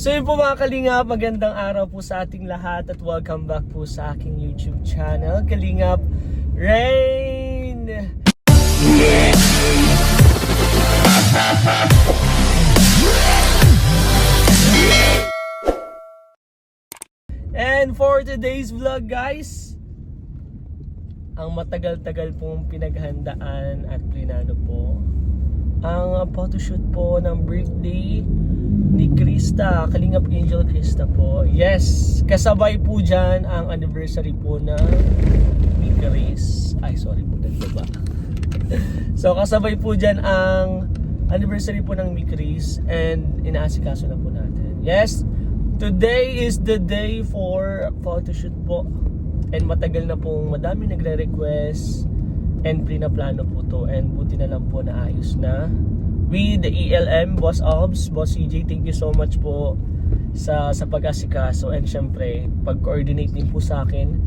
So yun po mga Kalingap, magandang araw po sa ating lahat at welcome back po sa aking YouTube channel, Kalingap Rain! And for today's vlog guys, ang matagal-tagal pong pinaghandaan at plinano po ang photoshoot po ng birthday ni Krista, Kalingap Angel Krista po. Yes, kasabay po dyan ang anniversary po ng Chris. Ay, sorry po, nagbaba. So, kasabay po dyan ang anniversary po ng Chris and inaasikaso na po natin. Yes, today is the day for photoshoot po. And matagal na pong madami nagre-request and plano po to. And buti na lang po na ayos na. With the ELM, Boss Obs, Boss CJ, thank you so much po sa pag-asikaso. And syempre, pag-coordinate din po sa akin.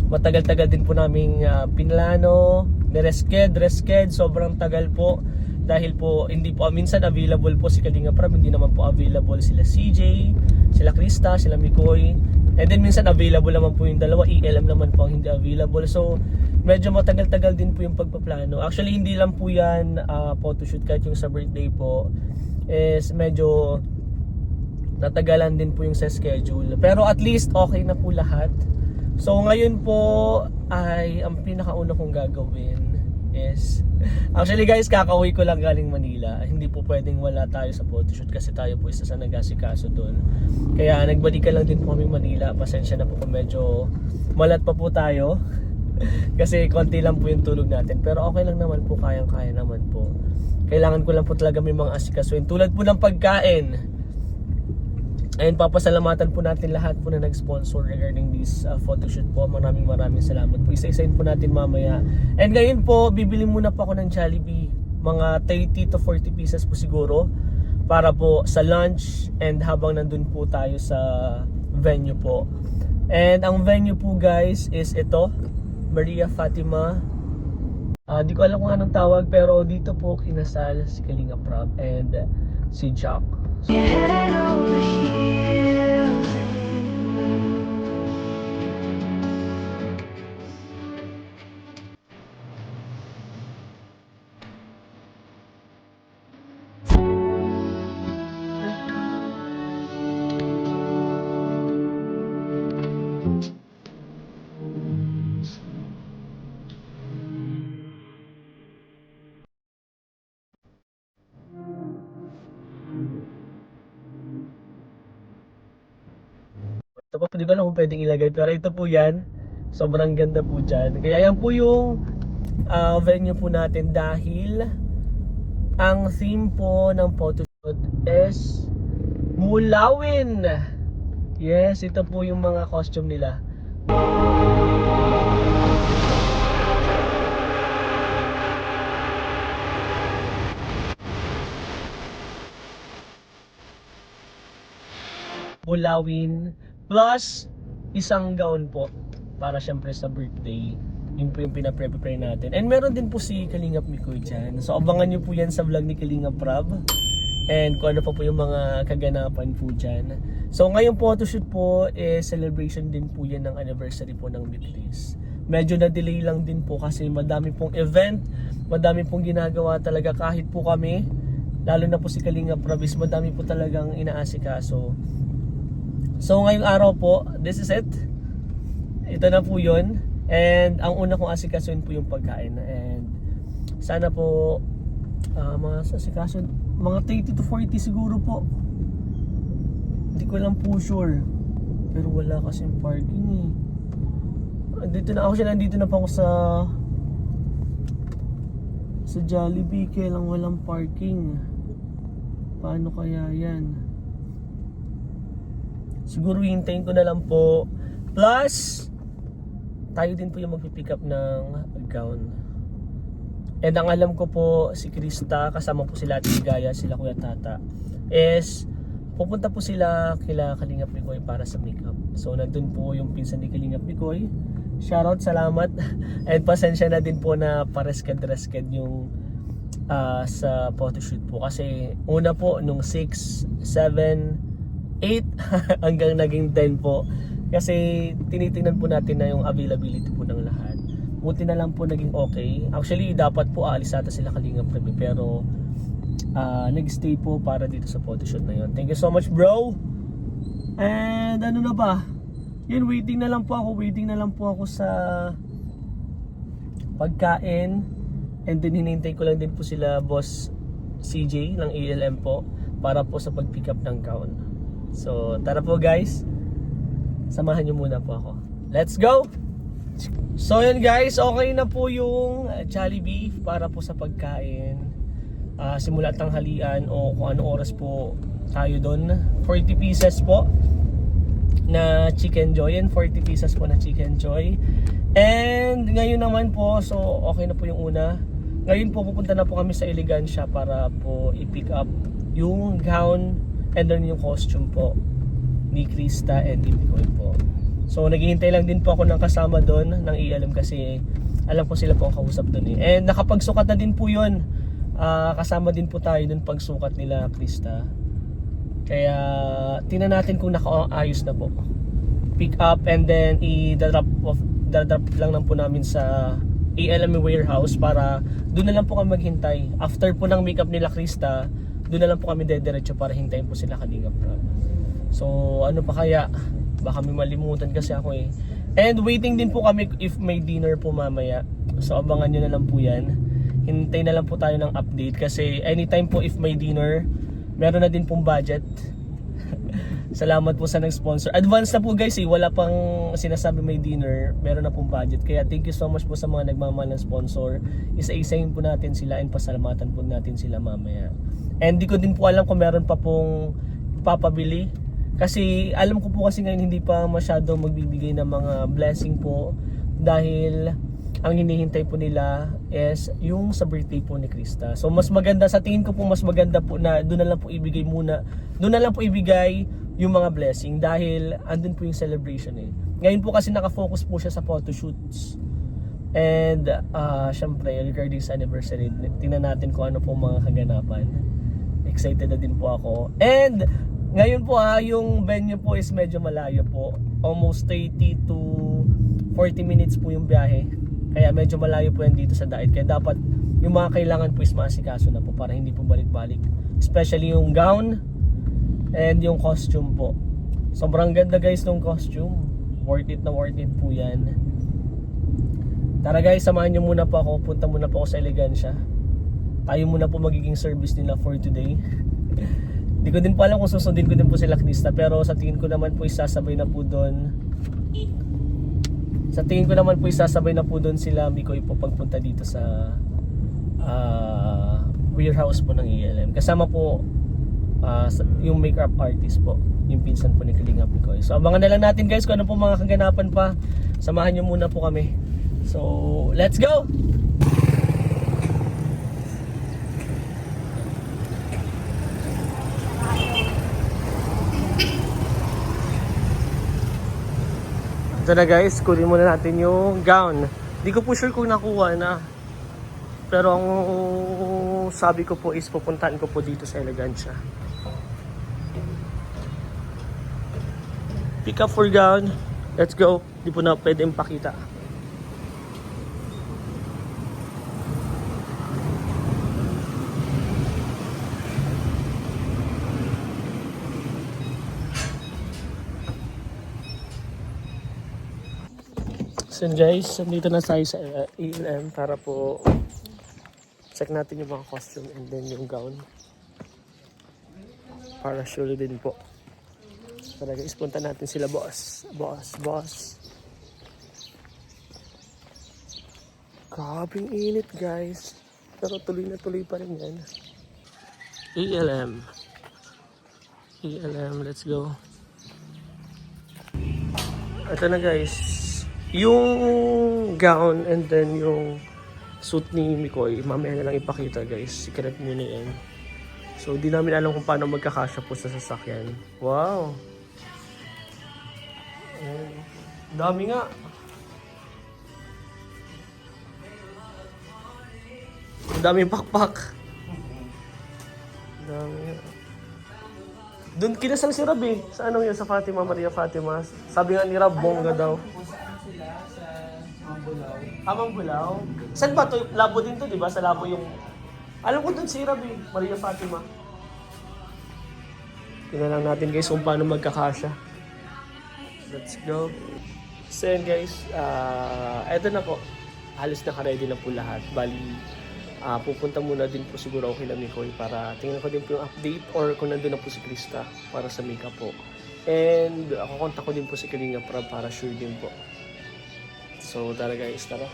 Matagal-tagal din po naming pinlano, resked, sobrang tagal po. Dahil po, hindi po minsan available po si Kalingap Rab, hindi naman po available sila CJ, sila Krista, sila Mikoy. And then minsan available naman po yung dalawa, ELM naman po ang hindi available. So, medyo matagal-tagal din po yung pagpaplano. Actually, hindi lang po yan photoshoot, kahit yung sa birthday po is medyo natagalan din po yung sa schedule. Pero at least okay na po lahat. So ngayon po ay ang pinakauna kong gagawin is actually guys, kakauwi ko lang galing Manila. Hindi po pwedeng wala tayo sa photoshoot kasi tayo po isa sa nag-asikaso doon. Kaya nagbalikan lang din po kami Manila. Pasensya na po kung medyo malat pa po tayo. Kasi konti lang po yung tulog natin. Pero okay lang naman po, kayang-kaya naman po. Kailangan ko lang po talaga may mga asikasuin. Tulad po ng pagkain. Ayun, papasalamatan po natin lahat po na nag-sponsor regarding this photoshoot po. Maraming salamat po. Isa-isain po natin mamaya. And ngayon po, bibili muna po ako ng Jollibee. Mga 30 to 40 pieces po siguro. Para po sa lunch and habang nandun po tayo sa venue po. And ang venue po guys is ito. Maria Fatima. Di ko alam kung anong tawag pero dito po kinasal si Kalingap Rab and si Jack. So, ito po, hindi ko alam kung pwedeng ilagay pero ito po yan, sobrang ganda po dyan. Kaya yan po yung venue po natin dahil ang theme po ng photoshoot is Mulawin. Yes, ito po yung mga costume nila. Mulawin plus isang gown po para syempre sa birthday. Yun po yung pinaprepare natin. And meron din po si Kalingap Mikoy dyan. So abangan nyo po yan sa vlog ni Kalingap Rab. And kung ano pa po yung mga kaganapan po dyan. So ngayon photoshoot po celebration din po yan ng anniversary po ng Beatrice. Medyo na-delay lang din po kasi madami pong event, madami pong ginagawa talaga kahit po kami. Lalo na po si Kalingap Rab, madami po talagang inaasikaso. So ngayong araw po, this is it. Ito na po yun. And ang una kong asikasuin po yung pagkain. And sana po mga asikaso, mga 30 to 40 siguro po. Hindi ko lang po sure. Pero wala kasing parking eh. Dito na ako siya, nandito na po ako sa Jollibee. Kaya lang walang parking. Paano kaya yan? Siguro hintayin ko na lang po. Plus, tayo din po yung magpipick up ng gown. And ang alam ko po, si Krista, kasama po sila Ate Gaya, sila Kuya Tata, is pupunta po sila kila Kalingap Mikoy para sa makeup. So, nandun po yung pinsan ni Kalingap Mikoy. Shoutout, salamat. And pasensya na din po na paresked yung sa photoshoot po. Kasi una po, nung 6, 7, 8 hanggang naging 10 po. Kasi tinitingnan po natin na yung availability po ng lahat. Buti na lang po naging okay. Actually, dapat po aalis ata sila Kalingap Prebe, pero nag-stay po para dito sa photoshoot na yun. Thank you so much, bro! And ano na ba? Yun, waiting na lang po ako sa pagkain. And then hinihintay ko lang din po sila boss CJ ng ALM po para po sa pag-pick up ng gown. So tara po guys, samahan nyo muna po ako. Let's go! So yun guys, okay na po yung Jollibee para po sa pagkain. Simula tanghalian o kung ano oras po tayo doon. 40 pieces po na chicken joy and 40 pieces po na chicken joy. And ngayon naman po, so okay na po yung una. Ngayon po pupunta na po kami sa Elegancia para po i-pick up yung gown and then yung costume po ni Krista and ni Mikoy po. So naghihintay lang din po ako ng kasama doon ng ELM kasi alam ko sila po ang kausap doon eh. And nakapagsukat na din po yun. Kasama din po tayo doon pagsukat nila Krista. Kaya tingnan natin kung nakaayos na po. Pick up and then i-drop lang po namin sa ALM warehouse para doon na lang po kami maghintay. After po ng makeup nila Krista, doon na lang po kami dediretso para hintayin po sila Kalingap Prab. So ano pa kaya? Baka may malimutan kasi ako eh. And waiting din po kami if may dinner po mamaya. So abangan nyo na lang po yan. Hintay na lang po tayo ng update kasi anytime po if may dinner, meron na din pong budget. Salamat po sa nag-sponsor. Advance na po guys eh, wala pang sinasabi may dinner, meron na pong budget. Kaya thank you so much po sa mga nagmamahal ng sponsor. Isa-isahin po natin sila and pasalamatan po natin sila mamaya. And di ko din po alam kung meron pa pong papabili. Kasi alam ko po kasi ngayon hindi pa masyado magbibigay ng mga blessing po. Dahil ang hinihintay po nila is yung sa birthday po ni Krista. So mas maganda, sa tingin ko po mas maganda po na doon na lang po ibigay muna. Doon na lang po ibigay yung mga blessing dahil andun po yung celebration eh. Ngayon po kasi nakafocus po siya sa photoshoots. And syempre regarding sa anniversary, tingnan natin kung ano po mga kaganapan. Excited na din po ako. And ngayon po yung venue po is medyo malayo po. Almost 30 to 40 minutes po yung biyahe. Kaya medyo malayo po yan dito sa Dait. Kaya dapat yung mga kailangan po is maasikaso na po para hindi po balik-balik. Especially yung gown and yung costume po. Sobrang ganda guys ng costume. Worth it na worth it po yan. Tara guys, samahan nyo muna po ako. Punta muna po ako sa Elegancia. Tayo muna po magiging service nila for today. Hindi ko din po alam kung susundin ko din po sila Krista. Pero sa tingin ko naman po isasabay na po doon. Sa tingin ko naman po isasabay na po doon sila Mikoy po pagpunta dito sa warehouse po ng ELM. Kasama po yung makeup artist po, yung pinsan po ni Kalingap Mikoy. So abangan na lang natin guys kung ano po mga kaganapan pa. Samahan nyo muna po kami. So let's go! Ito na guys, kunin muna natin yung gown. Di ko po sure kung nakuha na. Pero ang sabi ko po is pupuntahan ko po dito sa Elegancia. Pick up for gown. Let's go. Di po na pwede ipakita. So guys, nandito na tayo sa ELM para po check natin yung mga costume and then yung gown. Para sure din po. Tara guys, punta natin sila boss. Boss. Grabing init guys. Pero tuloy na tuloy pa rin yan. ELM, let's go. Ito na guys. Yung gown and then yung suit ni Mikoy, mamaya na lang ipakita guys. Secret muna yan. So di namin alam kung paano magkakasya po sa sasakyan. Wow! Dami nga. Daming pakpak. Dami nga. Doon kinasal si Rab eh. Sa ano yun? Sa Fatima, Maria Fatima. Sabi nga ni Rab, bongga daw. Sila sa Mambulaw. Mambulaw. Saan ba to? Labo din to, di ba? Sa Labo yung... Alam ko doon si Rab eh. Maria Fatima. Tingnan lang natin guys kung paano magkakasya. Let's go. So yun guys, eto na po. Halos naka-ready na po lahat. Bali, pupunta muna din po siguro ako kila Mikoy para tingnan ko din po yung update or kung nandun na po si Krista para sa makeup po. And ako kontak ko din po si Kalinga Prab para sure din po. So tara guys, tara.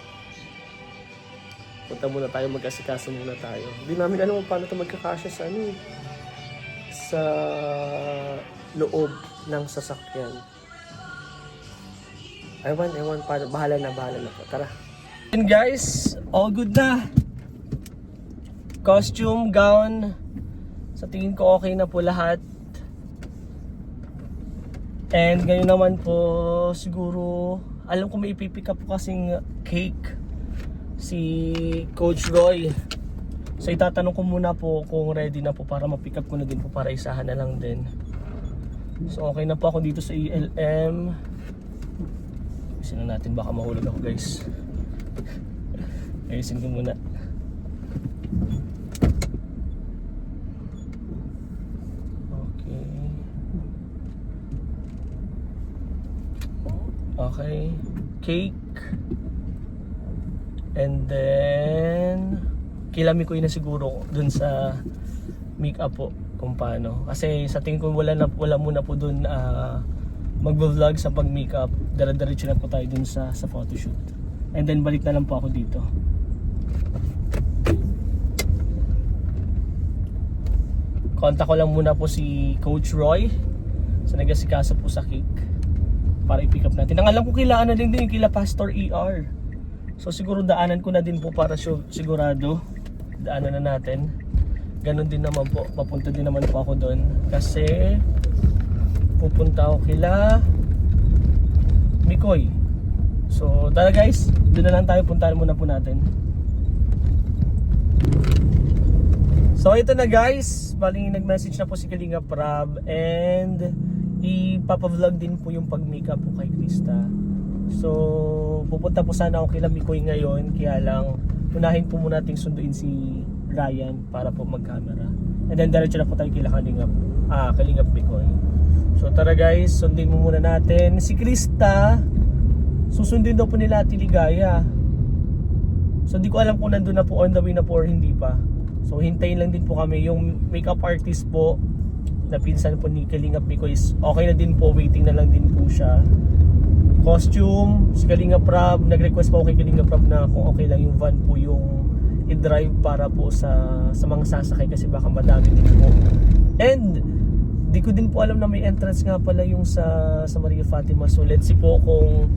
Punta muna tayo, mag-asikaso muna tayo. Hindi namin alam kung paano ito magkakasya sa ano eh. Sa loob ng sasakyan. Ewan, bahala na po. Tara. And guys, all good na. Costume, gown. Sa tingin ko okay na po lahat. And ngayon naman po, siguro, alam ko may ipipick up po kasing cake si Coach Roy. So itatanong ko muna po kung ready na po para ma-pick up ko na din po para isahan na lang din. So okay na po ako dito sa ELM. Ayusin na natin, baka mahulog ako guys. Ayusin ko muna. Okay. Cake. And then kilami ko yun na siguro dun sa makeup po kung paano. Kasi sa tingin ko wala muna po dun mag-vlog sa pag-makeup. Dara-diretso na po tayo dun sa photoshoot. And then balik na lang po ako dito. Kontak ko lang muna po si Coach Roy sa nag-asikaso po sa cake para i-pick up natin. Ang alam ko kailangan na din yung kila Pastor ER. So siguro daanan ko na din po para sigurado. Daanan na natin. Ganon din naman po. Papunta din naman po ako doon. Kasi pupunta ako kila Mikoy. So tara guys, doon na lang tayo. Puntahan muna po natin. So ito na guys. Bali nag-message na po si Kalinga Prab. And ipapa-vlog din po yung pag-makeup po kay Krista. So pupunta po sana ako kila Mikoy ngayon. Kaya lang unahin po muna nating sunduin si Ryan para po mag-camera. And then diretso na po tayo kila Kalingap Mikoy. So tara guys, sundin mo muna natin. Si Krista, susundin daw po nila Ate Ligaya. So di ko alam kung nandun na po, on the way na po or hindi pa. So hintayin lang din po kami. Yung makeup artist po na pinsan po ni Kalingap Mikoy is okay na din po, waiting na lang din po siya. Costume, si Kalinga Prab, nag-request po kay Kalinga Prab na kung okay lang yung van po yung i-drive para po sa mga sasakay kasi baka madami din po. And di ko din po alam na may entrance nga pala yung sa Maria Fatima. So let's see po kung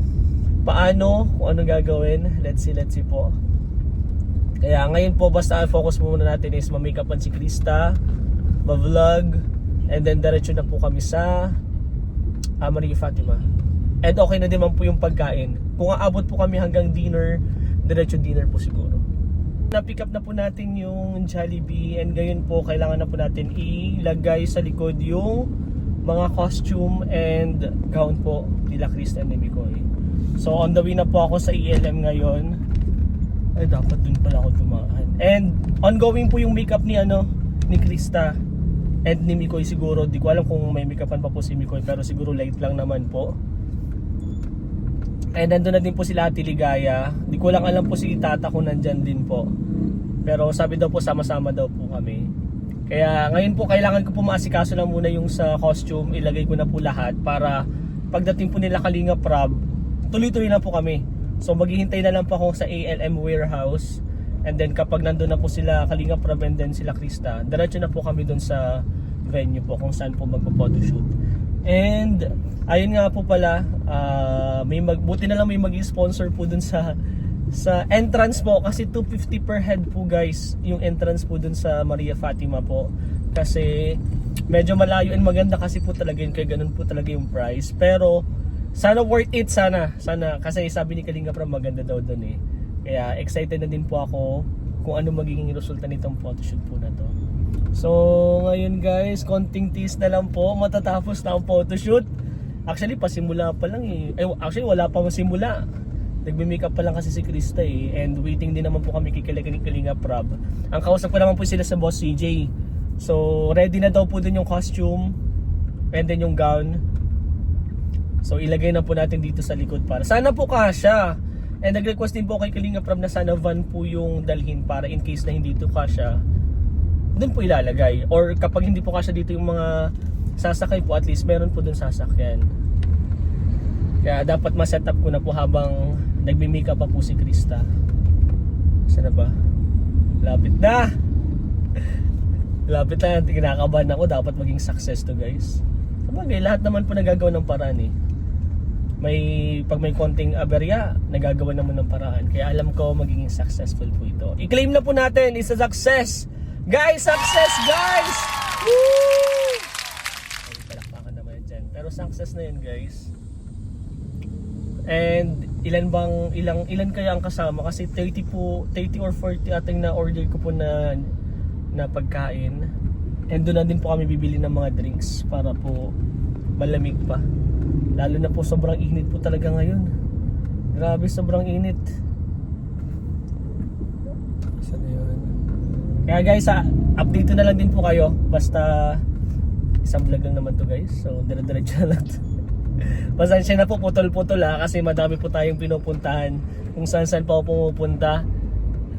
paano, kung ano gagawin. Let's see po. Kaya ngayon po basta focus muna natin is ma-makeupan si Krista, ma-vlog, and then diretso na po kami sa Maria Fatima. And okay na din man po yung pagkain. Kung aabot po kami hanggang dinner, diretso dinner po siguro. Na-pick up na po natin yung Jollibee and ngayon po kailangan na po natin ilagay sa likod yung mga costume and gown po nila Krista and Mikoy. So on the way na po ako sa ELM ngayon. Ay dapat dun pala ako dumaan. And ongoing po yung makeup ni Krista and ni Mikoy siguro. Di ko alam kung may makeupan pa po si Mikoy pero siguro light lang naman po. And nandun na din po sila Ate Ligaya. Di ko lang alam po si Tata kung nandyan din po. Pero sabi daw po sama-sama daw po kami. Kaya ngayon po kailangan ko po maasikaso lang muna yung sa costume. Ilagay ko na po lahat para pagdating po nila Kalinga Prab, tuloy-tuloy na po kami. So maghihintay na lang po ako sa ALM warehouse. And then kapag nandun na po sila Kalinga Prab and then sila Krista, diretso na po kami dun sa venue po kung saan po magpo-photoshoot. And ayun nga po pala, buti na lang may mag-sponsor po dun sa entrance po kasi 250 per head po guys yung entrance po dun sa Maria Fatima po. Kasi medyo malayo and maganda kasi po talaga yun, kaya ganun po talaga yung price. Pero sana worth it, sana kasi sabi ni Kalinga Prab maganda daw dun eh. Kaya excited na din po ako kung ano magiging resulta nitong photoshoot po na to. So ngayon guys, konting tease na lang po, matatapos na ang photoshoot. Actually pasimula pa lang eh. Actually wala pa masimula. Nagme-makeup pa lang kasi si Krista eh. And waiting din naman po kami kay Kalinga Prab. Ang kausap ko naman po sila sa Boss CJ. So ready na daw po dun yung costume and then yung gown. So ilagay na po natin dito sa likod para sana po kasya. And nag-request din po kay Kalinga Prab na sana van po yung dalhin para in case na hindi ito kasya, doon po ilalagay. Or kapag hindi po kasya dito yung mga sasakay po, at least meron po doon sasakyan. Kaya dapat ma-set up ko na po habang nagme-makeup pa po si Krista. Saan na ba? Lapit na! Lapit na, kinakabahan ako. Dapat maging success to guys. Sabagay, lahat naman po nagagawa ng paraan eh. Pag may konting aberya, nagagawa naman ng paraan. Kaya alam ko magiging successful po ito. I-claim na po natin, it's a success! Guys, success guys! Woo! Ay, palakpakan naman dyan. Pero success na yun guys. And ilan kaya ang kasama? Kasi 30 or 40 ating na order ko po na pagkain. And doon na din po kami bibili ng mga drinks para po malamig pa. Lalo na po sobrang init po talaga ngayon. Grabe, sobrang init. Saan na yun? Kaya guys, update na lang din po kayo. Basta isang vlog lang naman to guys. So dire-diretso na lang to. Pasensya na po, putol-putol kasi madami po tayong pinupuntahan. Kung saan pa ako pumupunta.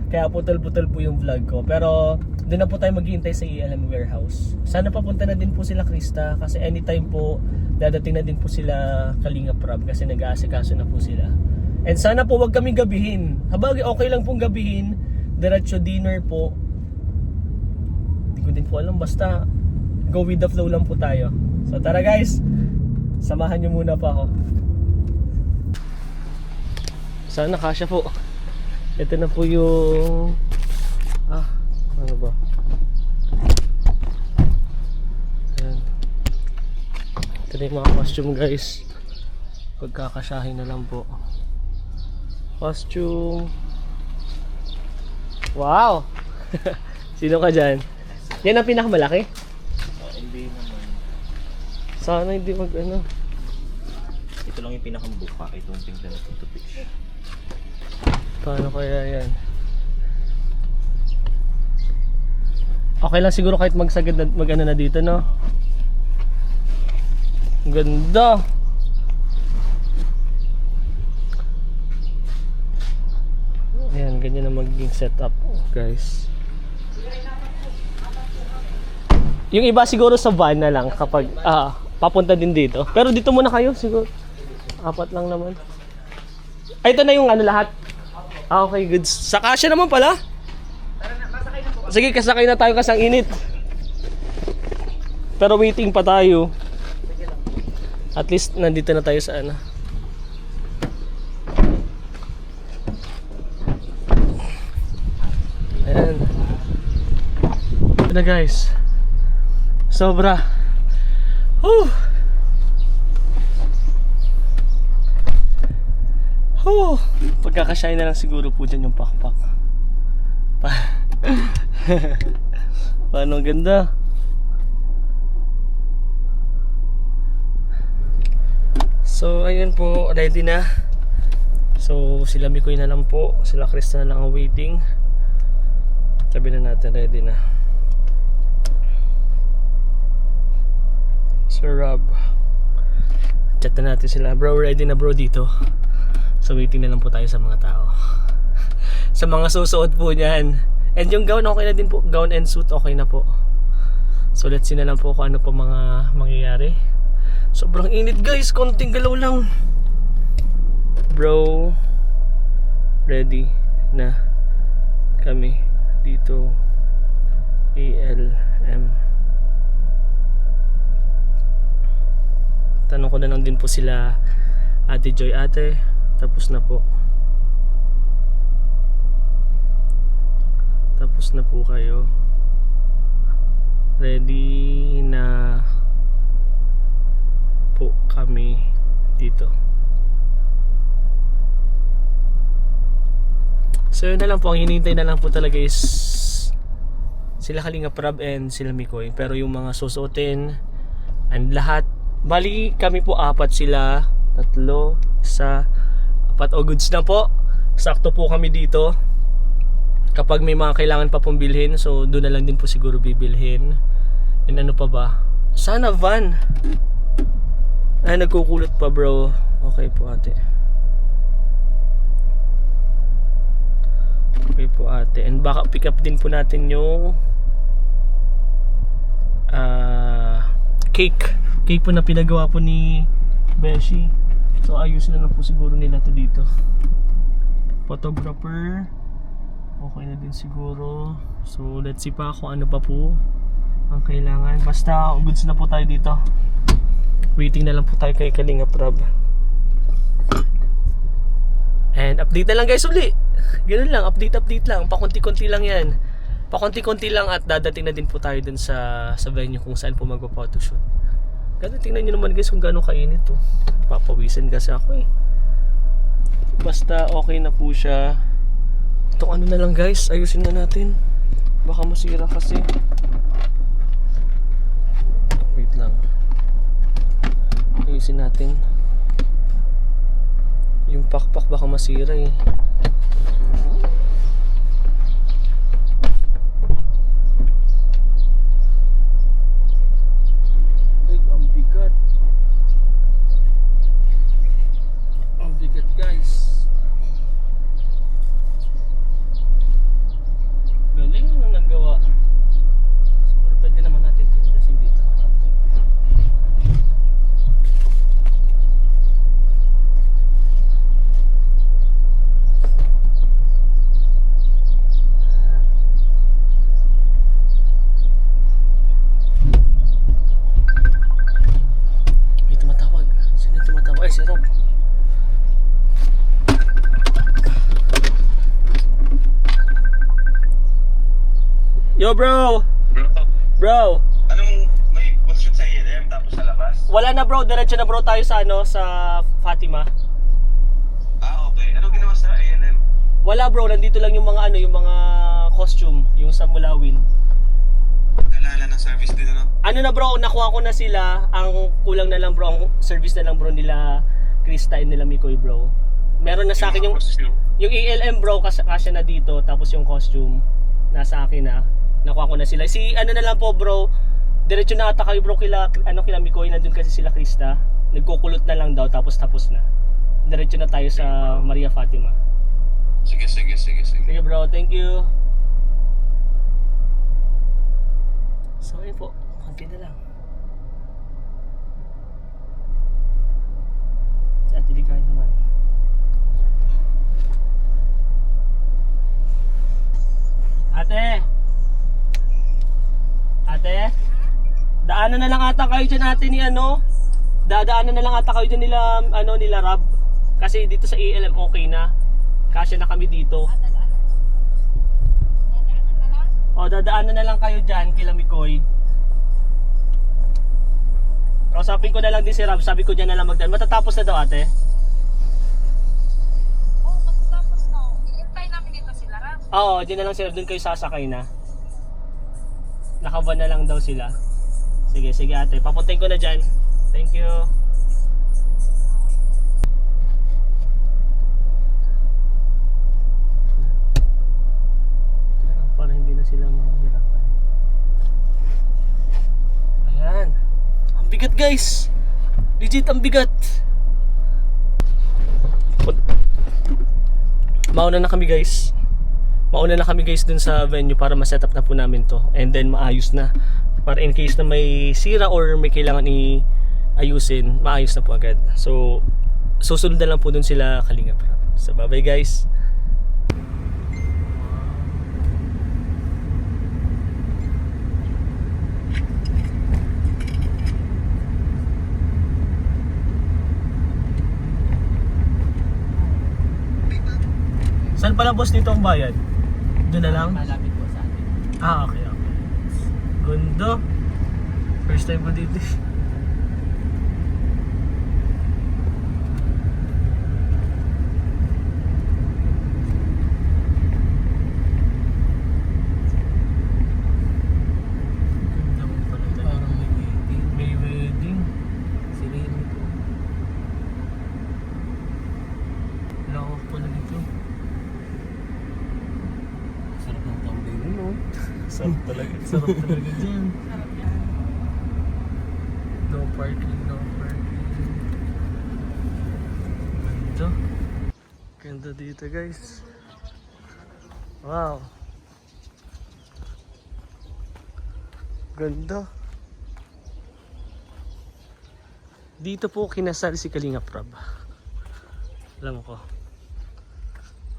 Kaya putol-putol po yung vlog ko. Pero doon na po tayo maghihintay sa ELM warehouse. Sana papunta na din po sila Krista. Kasi anytime po dadating na din po sila Kalinga Prab. Kasi nag-aasikaso na po sila. And sana po wag kami gabihin. Habang okay lang pong gabihin. Diretso dinner po. Hindi ko din po alam. Basta go with the flow lang po tayo. So tara guys, samahan nyo muna pa ako. Sana kasya po. Ito na po yung ano ba? Ayan. Ito na yung mga costume guys. Pagkakasyahin na lang po. Costume. Wow! Sino ka dyan? Yan ang pinakamalaki? Hindi naman. Sana hindi ano. Ito lang yung pinakambuka. Itong tingnan na ito fish. Paano kaya yan? Okay lang siguro kahit magsagad na, mag-ano na dito, no? Ang ganda! Ayan, ganyan na magiging setup, guys. Yung iba siguro sa van na lang kapag papunta din dito. Pero dito muna kayo siguro. 4 lang naman. Ay, ito na yung ano lahat. Okay, good. Sa kasya naman pala. Sige, kasakay na tayo kasi ang init. Pero waiting pa tayo. At least nandito na tayo sa ano. Ayan. Ito na guys. Sobra. Whew. Whew. Pagkakasyahin na lang siguro po dyan yung pakpak. Paano, ganda. So ayun po, ready na. So sila Mikoy na lang po, sila Krista na lang ang waiting. Sabi na natin ready na. Sir Rob, chat na natin sila. Bro, ready na bro dito. So waiting na lang po tayo sa mga tao. Sa mga susuot po niyan. And yung gown okay na din po. Gown and suit okay na po. So let's see na lang po kung ano po mga mangyayari. Sobrang init guys. Konting galaw lang. Bro, ready na kami dito. ELM. Tanong ko na lang din po sila Ate Joy. Ate, tapos na po. Tapos na po kayo. Ready na po kami dito. So yun na lang po. Ang hinihintay na lang po talaga is Sila Kalinga Prab and sila Mikoy. Pero yung mga susuotin and lahat, bali kami po apat, sila tatlo, isa, apat, o goods na po. Sakto po kami dito. Kapag may mga kailangan pa pong bilhin, so doon na lang din po siguro bibilhin. And ano pa ba? Sana van. Ay, nagkukulot pa bro. Okay po ate. Okay po ate. And baka pick up din po natin yung cake. Cake po na pinagawa po ni Beshi. So ayusin na lang po siguro nila to dito. Photographer. Okay na din siguro. So let's see pa kung ano pa po ang kailangan. Basta goods na po tayo dito. Waiting na lang po tayo kay Kalinga Prab. And update na lang guys uli. Ganun lang, update lang. Pakunti-kunti lang yan. Pakunti-kunti lang at dadating na din po tayo dun sa venue kung saan po magpa-photoshoot. Ganun, tingnan nyo naman guys kung gano'ng kainit to. Papawisan kasi ako eh. Basta okay na po siya. Itong ano na lang guys, ayusin na natin. Baka masira kasi. Wait lang. Ayusin natin. Yung pakpak baka masira eh. Ay, ang bigat. Ang bigat guys. Galing na nagawa. Siguro pwede naman natin tindasin dito. May tumatawag. Sino yung tumatawag? Ay, si Rob. Yo bro! Bro! Anong may shoot sa ELM tapos sa labas? Wala na bro, diretso na bro tayo sa ano, sa Fatima. Okay. Anong ginawa sa ELM? Wala bro, nandito lang yung mga ano, yung mga costume, yung sa Mulawin. Kalala ng service din ano? Ano na bro, nakuha ko na sila. Ang kulang na lang bro, ang service na lang bro nila Krista and nila Mikoy bro. Meron na sa akin yung ELM bro, kasya na dito, tapos yung costume nasa akin na. Nakuha ko na sila. Si ano na lang po bro, diretso na ata kayo bro kila Mikoy, nandun kasi sila Krista. Nagkukulot na lang daw tapos na. Diretso na tayo sa Maria Fatima. Sige. Sige bro, thank you. So ayun po, konti na lang. Sa Tiligay naman. Ate, daanan na lang ata kayo dyan ate ni ano. Dadaanan na lang ata kayo dyan nila, ano, nila Rob. Kasi dito sa ELM okay na. Kasya na kami dito. O, dadaanan na lang kayo dyan kila Mikoy. Kausapin ko na lang din si Rob. Sabi ko dyan na lang magdaan. Matatapos na daw ate. Oo, matatapos na. Iintay namin dito sila, Rob. Oo, dyan na lang sila. Doon kayo sasakay na. Nakaban na lang daw sila. Sige ate. Papuntahin ko na dyan. Thank you. Para hindi na sila mahirapan. Ayan. Ang bigat guys. Legit ang bigat. Mauna na kami guys. Mauna na kami guys dun sa venue para ma-set up na po namin to. And then maayos na. Para in case na may sira or may kailangan i-ayusin, maayos na po agad. So, susunod na lang po dun sila Kalinga Prab. So, bye-bye guys. Saan pala boss dito ang bayad? Doon na lang? Malapit po sa atin. Okay. Gundo. First time ko dito. Sarap talaga. Sarap talaga dyan. Sarap yan. No parking, no parking. Ganda. Ganda dito guys. Wow. Ganda. Dito po kinasal si Kalinga Prab. Alam ko.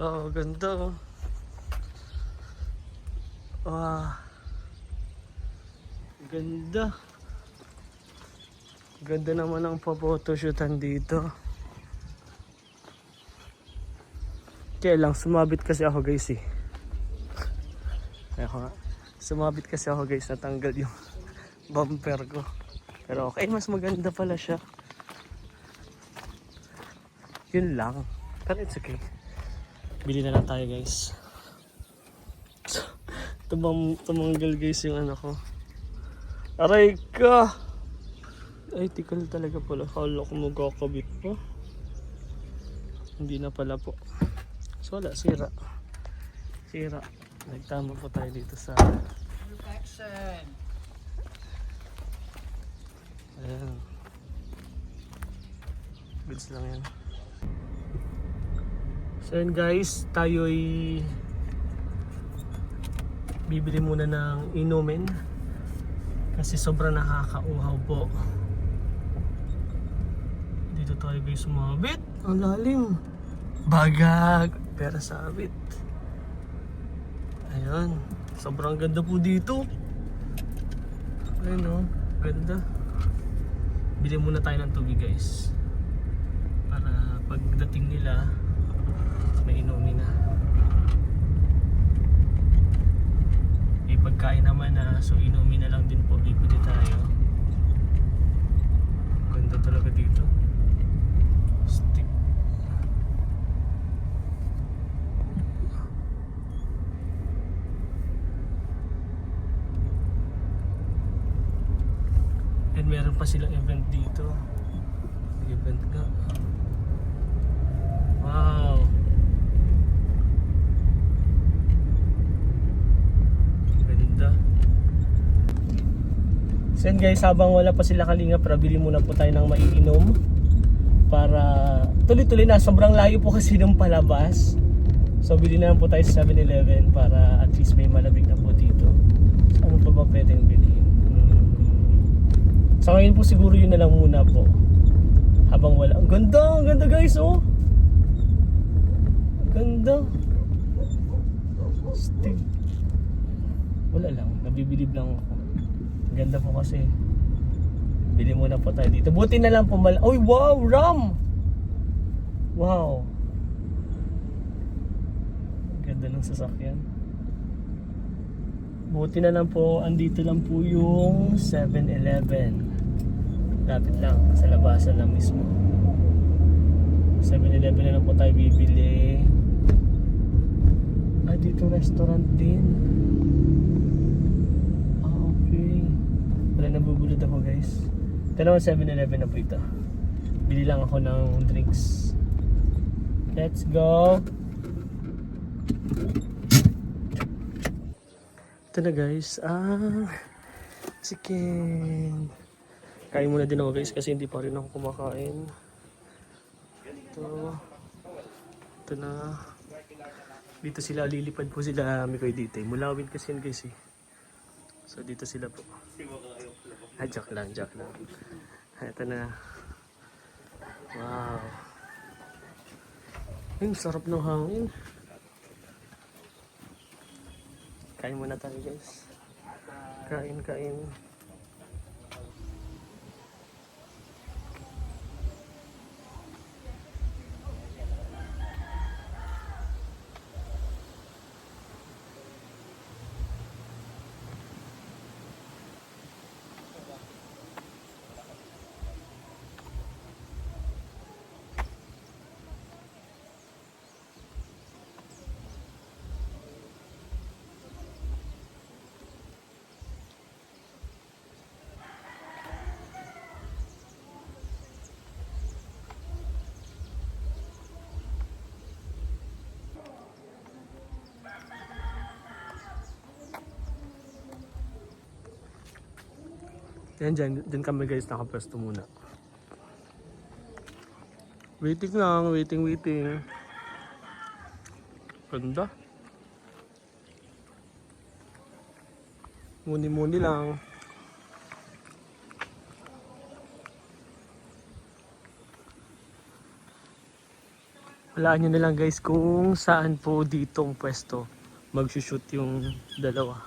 Oo, ganda oh. Wow. Ganda. Ganda naman ang papotoshootan dito. Kaya lang, sumabit kasi ako guys eh. Ayoko nga. Sumabit kasi ako guys, natanggal yung bumper ko. Pero okay, mas maganda pala siya. Yun lang. Pero it's okay. Bili na lang tayo guys. Tumanggal guys yung ano ko. Aray ka! Ay, tikal talaga pala. Kala ko magkakabit pa. Hindi na pala po. So wala, sira. Sira. Nagtama po tayo dito sa... Ayan. Goods lang yan. So yun guys, tayo'y bibili muna ng inumin kasi sobrang nakakauhaw po. Dito tayo guys sumabit. Ang lalim. Bagag. Pero sabit. Ayan. Sobrang ganda po dito. Ayan o. Ganda. Bili muna tayo ng tubig guys. Para pagdating nila may inumin na. May pagkain naman na, so inumin na lang din po, bibili tayo. Ganda talaga dito. Stick. And meron pa silang event dito. Event nga. Wow. Ganda. So yun guys, habang wala pa sila Kalinga, pero bili muna po tayo ng maiinom para tuloy-tuloy na. Sobrang layo po kasi ng palabas. So bili na lang po tayo sa 7-Eleven para at least may malamig na po dito. So ano pa ba pwedeng bilhin? Sa ngayon po siguro yun na lang muna po. Habang wala. Ang ganda guys oh. Ganda. Stig. Wala lang, nabibilib lang ako. Ganda po kasi. Bili muna po tayo dito. Buti na lang po Uy, wow, RAM! Wow. Ganda ng sasakyan. Buti na lang po, andito lang po yung 7-Eleven. Lapit lang, sa labasan lang mismo. 7-Eleven na lang po tayo bibili. Ah, dito restaurant din. Ah, okay. Wala, nabubulod ako guys. Ito naman 7-Eleven na po ito. Bili lang ako ng drinks. Let's go! Ito na guys, chicken. Kain muna din ako guys kasi hindi pa rin ako kumakain. Ito na. Dito sila, lilipad po sila Mikoy dito. Mulawin kasi yun guys eh. So dito sila po. Joke lang. Ito na. Wow. Ay, sarap ng hangin. Kain muna tayo guys. Kain. Yan, dyan kami guys, nakapwesto muna. Waiting lang, waiting. Ganda. Muni-muni lang. Walaan nyo na lang guys kung saan po ditong pwesto magsushoot yung dalawa.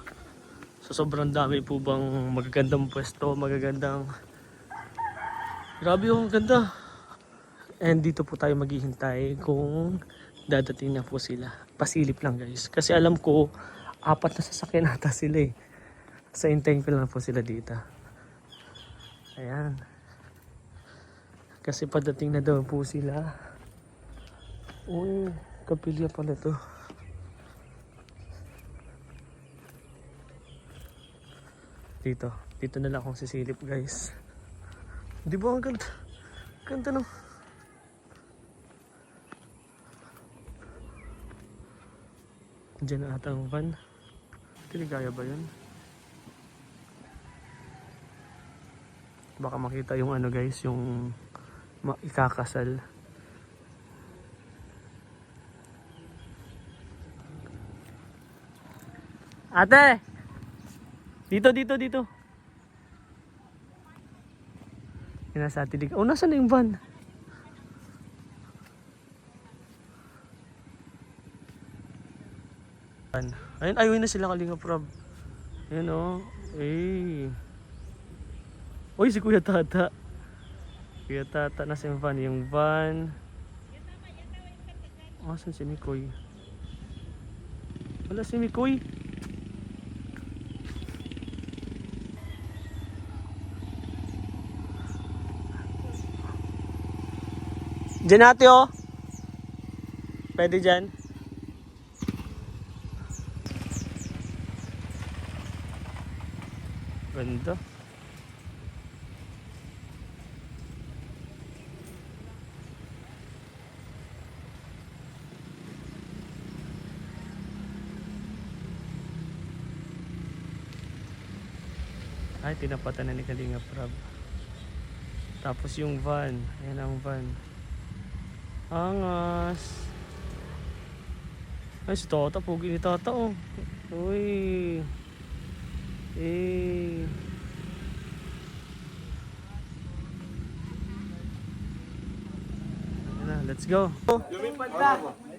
So sobrang dami po bang magagandang pwesto, magagandang... Grabe yung ganda. And dito po tayo maghihintay kung dadating na po sila. Pasilip lang guys. Kasi alam ko, 4 na sasakyan nata sila eh. Sa hintayin ko lang po sila dito. Ayan. Kasi padating na daw po sila. Uy, kapilya pala to. Dito na lang akong sisilip guys. Di ba ang ganda? Ganda no? Diyan na ata ang van. Kiligaya ba yun? Baka makita yung ano guys, yung ikakasal. Ate! Dito. Yan nasa atilig. Oh, nasa na yung van? Ayun, ayun na sila Kalinga Prab. Ayun o. Eh. Uy, si Kuya Tata. Kuya Tata, nasa yung van. Yung van. Asan si Mikoy? Wala si Mikoy. Diyan natin oh. Pwede dyan. Ganda. Ay, tinapatan na ni Kalinga Prab. Tapos yung van. Ayan ang van. Angas. Ay, si Tata. Pugi ni Tata oh. Uy. Eh. Ayan na, let's go. Lumipad na.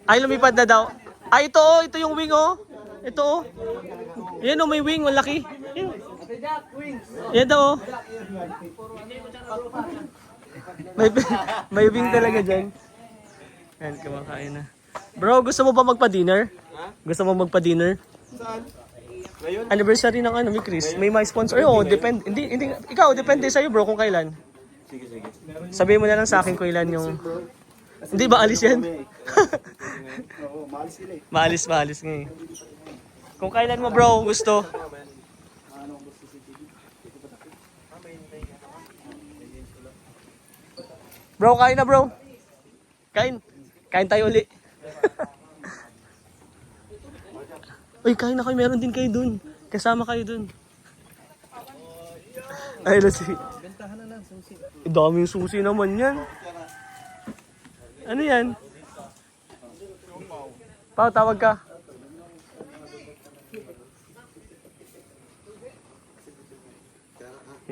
Ay, lumipad na daw. Ay, ito oh. Ito yung wing oh. Ito oh. Yan oh, may wing. Malaki. Yan daw oh. May wing talaga dyan. Yan, kumakain na. Bro, gusto mo ba magpa-dinner? Gusto mo magpa-dinner? Saan? Ngayon? Anniversary ng ano, may Chris. May mga sponsor. Oo, depende. Hindi, ikaw, depende sa'yo bro kung kailan. Sige. Sabihin mo na lang sa akin kung ilan yung... Hindi ba alis yan? Oo, maalis sila eh. Maalis nga eh. Kung kailan mo bro gusto. Bro, kain na bro. Kain tayo uli. Uy, kain na kayo. Meron din kayo dun. Kasama kayo dun. Ay, let's see. Bentahan na lang, susi. Daming susi naman yan. Ano yan? Pao, tawag ka.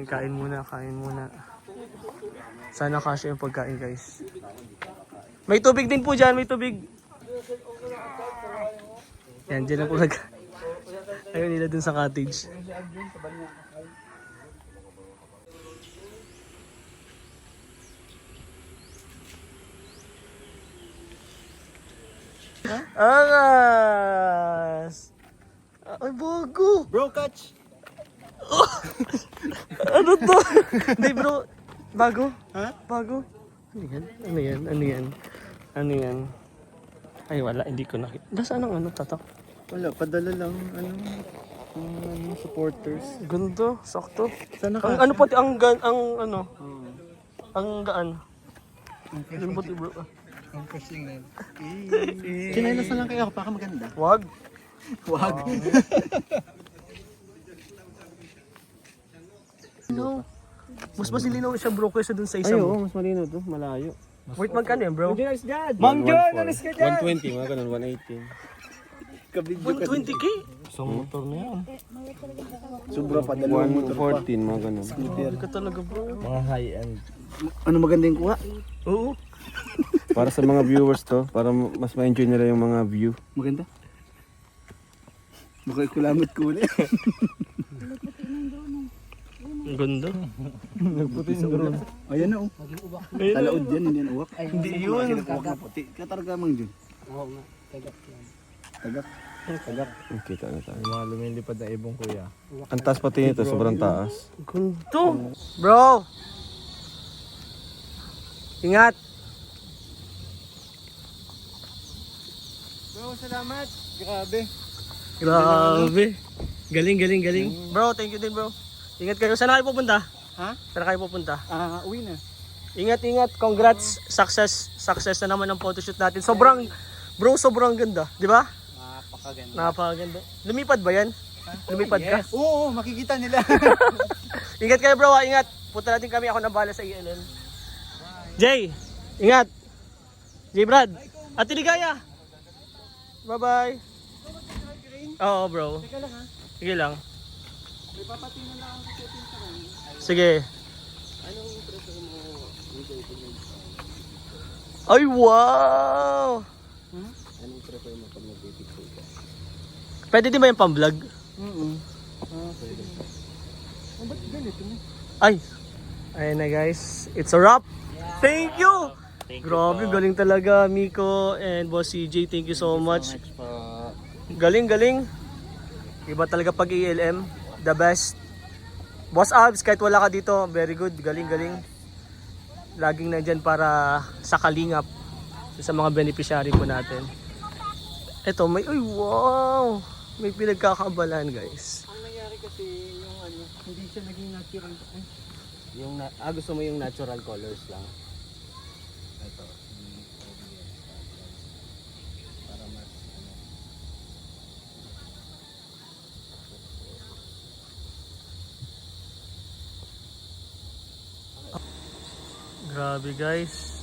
Kain muna. Sana kasya yung pagkain guys. May tubig din po dyan, may tubig. Yan, dyan na po ayun nila dun sa cottage. Angas! Ay, bago! Bro, catch! Ano to? Hindi bro, bago? Ha? Bago? Ano yan? Ay wala, hindi ko nakita. Nasaan ang ano, tatak? Wala, padala lang. Ano, supporters. Ganda, sakto. Sana Ang ano pati, ang gaan. Yung puti bro. Ang pushing na yun. Chinelas na lang kayo, baka maganda. Wag. Wag. No. Mas masilinaw siya bro kaysa dun sa isa Ay, mo. oo, mas malino to. Malayo. Wait, magkano yan bro? Mang John, alis ka dyan! 120, mga ganun, 118. 120k? Isang motor na yan. Sobra pa, dalawang motor pa. 114, mga ganun. Hindi ka talaga bro. Mga high-end. Ano magandang kuha? Oo. Para sa mga viewers to, para mas ma-enjoy nila yung mga view. Maganda. Baka ikulamit ko ulit. Ang ganda. Nagputi sa drone. Ayan na oh. Talaod yan, hindi yan uwak. Hindi yun. Uwak na puti. Katarga mang dyan. Tagak. Kita na tayo. Mga lumilipad na ibong kuya. Ang taas pati nito, sobrang taas. Ganda. Bro. Ingat. Bro, salamat. Grabe. Grabe. Galing. Bro, thank you din bro. Ingat kayo. Saan kayo pupunta? Ha? Saan kayo pupunta? Uwi na. Ingat. Congrats. Success na naman ang photoshoot natin. Sobrang ganda. Di ba? Napakaganda. Lumipad ba yan? Lumipad ka? Oo, makikita nila. Ingat kayo bro ha. Ingat. Punta natin kami. Ako na bahala sa ELN. Jay. Ingat. Jay Brad. Ate Ligaya. Bye-bye. Oo bro. Sige lang. Sige. Ay wow! Pwede din ba yung pang-vlog? Ay! Ayan na guys. It's a wrap! Thank you! Grabe, galing talaga Miko and Boss CJ. Thank you so much. Galing. Iba talaga pag ELM. The best. Boss Abs, kahit wala ka dito, very good. Galing. Laging nandyan para sa kalingap sa mga beneficiary po natin. Ito, ay wow! May pinagkakabalan guys. Ang nangyari kasi yung hindi siya naging natural. Gusto mo yung natural colors lang. Ito. Para mas Grabe guys.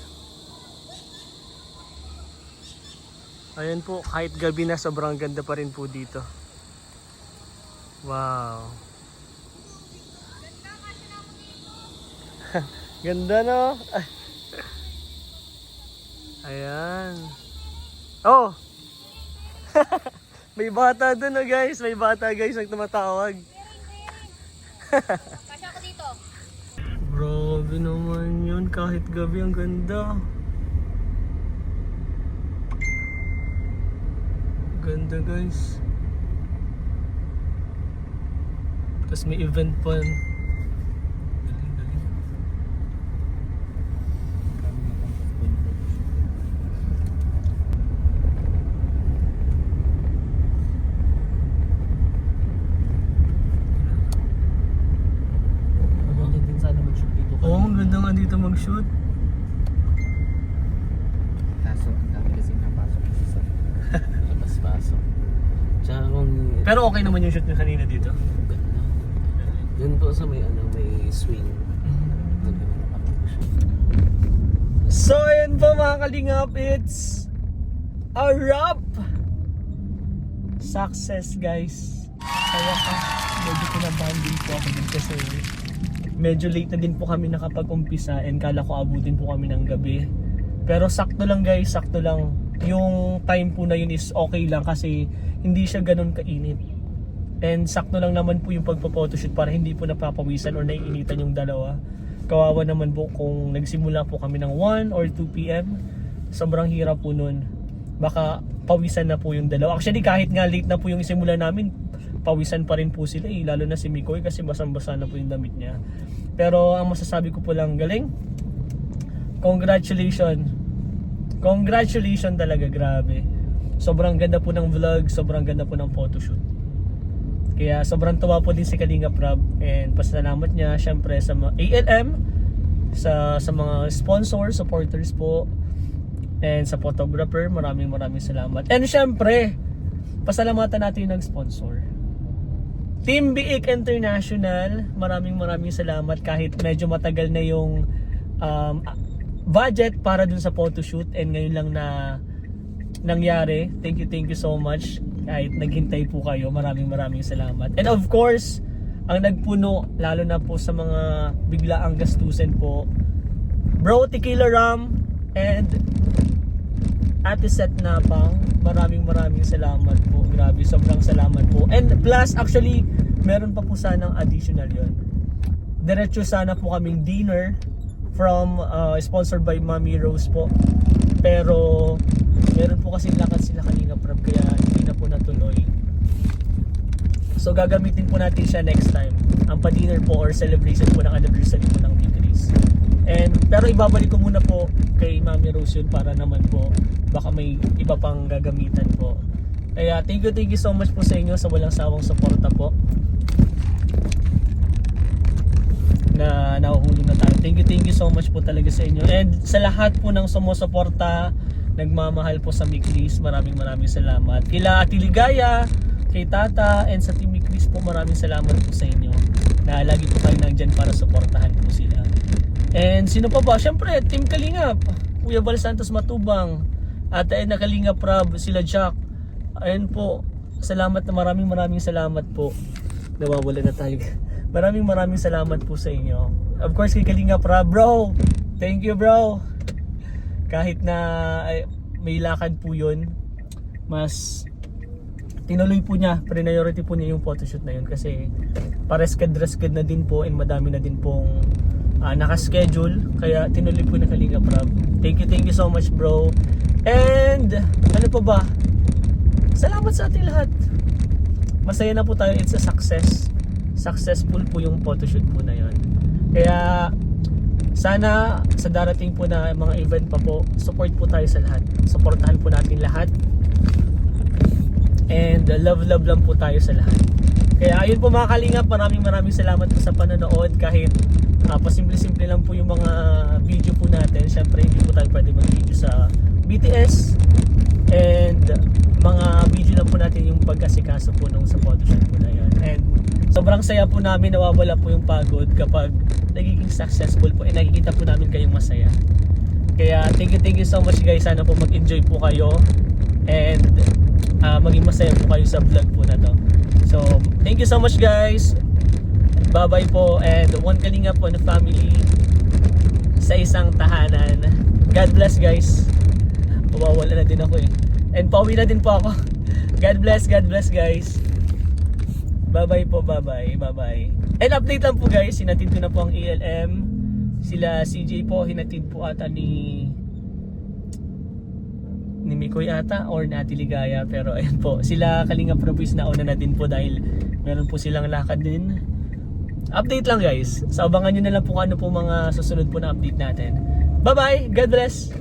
Ayan po, kahit gabi na sobrang ganda pa rin po dito. Wow. Ganda no? Ayan. Oh! May bata dun guys. May bata guys ang tumatawag. Kasya ako dito. Grabe naman yun. Kahit gabi ang ganda. Ganda guys. Tapos may event pa. Galing. Maganda din sana mag-shoot dito. Oo, ang ganda nga dito mag-shoot. Kaso, ang dami kasi napasok sa labas-pasok. Tsaka kung Pero okay naman yung shoot niya kanina dito. ganda. Doon po sa may swing. Doon kami nakapag-shoot. So ayun po mga kalingap, it's a wrap! Success guys. Kaya medyo kinabahan din po ako din kasi medyo late na din po kami nakapag-umpisa and kala ko abutin po kami ng gabi. Pero sakto lang guys, sakto lang. Yung time po na yun is okay lang kasi hindi siya ganun kainit. And sakto lang naman po yung pagpa-photoshoot para hindi po napapawisan or naiinitan yung dalawa. Kawawa naman po kung nagsimula po kami ng 1 or 2 PM. Sobrang hirap po nun. Baka pawisan na po yung dalawa. Actually kahit nga late na po yung simula namin, pawisan pa rin po sila eh. Lalo na si Mikoy kasi basang-basa na po yung damit niya. Pero ang masasabi ko po lang, galing. Congratulations talaga, grabe. Sobrang ganda po ng vlog, sobrang ganda po ng photoshoot. Kaya sobrang tuwa po din si Kalinga Prab and pasalamat niya syempre sa mga ALM, sa mga sponsors, supporters po, and sa photographer. Maraming salamat. And syempre, pasalamatan natin yung nag-sponsor. Team Biik International, maraming salamat kahit medyo matagal na yung budget para dun sa photoshoot and ngayon lang na nangyari. Thank you so much. Kahit naghintay po kayo, maraming salamat. And of course, ang nagpuno, lalo na po sa mga biglaang gastusin po, Bro Tequila Rum and Ate Set Napang, maraming salamat po. Grabe, sobrang salamat po. And plus, actually, meron pa po sanang additional yon. Diretso sana po kaming dinner from sponsored by Mami Rose po. Pero meron po kasi lakad sila kanina prab, kaya hindi na po natuloy. So gagamitin po natin siya next time. Ang pa-dinner po or celebration po ng anniversary po ng Bigris. And pero ibabalik ko muna po kay Mami Rose yun para naman po baka may iba pang gagamitan po. Kaya thank you so much po sa inyo sa walang sawang suporta po. Na nahuhulog na tayo. Thank you so much po talaga sa inyo. And sa lahat po ng sumusuporta, nagmamahal po sa Mikris, maraming salamat. Kila Ate Ligaya, kay Tata, and sa Team Mikris po, maraming salamat po sa inyo. Na lagi po kayo nandyan para suportahan po sila. And sino pa ba? Siyempre, Team Kalingap, Kuya Val Santos Matubang, at na Kalingap Rab, sila Jack. Ayun po, salamat na maraming salamat po. Nawawala na tayo. Maraming salamat po sa inyo. Of course, kay Kalingap Rab, bro. Thank you, bro. Kahit na may lakad po yun, mas tinuloy po niya, priority po niya yung photoshoot na yun kasi pareskad na din po and madami na din pong nakaschedule, kaya tinuloy po na Kalingap Rab. Thank you so much, bro. And ano pa ba? Salamat sa ating lahat. Masaya na po tayo, it's a success. Successful po yung photoshoot po na yun. Kaya sana sa darating po na mga event pa po, support po tayo sa lahat. Supportahan po natin lahat. And love lang po tayo sa lahat. Kaya ayun po mga Kalingap, maraming salamat po sa panonood. Kahit pasimple-simple lang po yung mga video po natin. Syempre hindi po tayo pwede mag-video sa BTS. And mga video lang po natin yung pag-asikaso po nung sa photoshoot po na yan. And sobrang saya po namin, nawawala po yung pagod kapag nagiging successful po, nakikita po namin kayong masaya. Kaya thank you so much guys. Sana po mag-enjoy po kayo and maging masaya po kayo sa vlog po na to. So thank you so much guys. Bye bye po, and one Kalingap po na family sa isang tahanan. God bless guys. Mawawala na din ako eh. And pauwi na din po ako. God bless guys. Bye-bye po, bye-bye. And update lang po guys, hinatid ko na po ang ELM. Sila CJ po, hinatid po ata ni Mikoy ata or ni Ate Ligaya. Pero ayun po, sila Kalingap Robis nauna na din po dahil meron po silang lakad din. Update lang guys. So abangan nyo na lang po kung ano po mga susunod po na update natin. Bye-bye, God bless.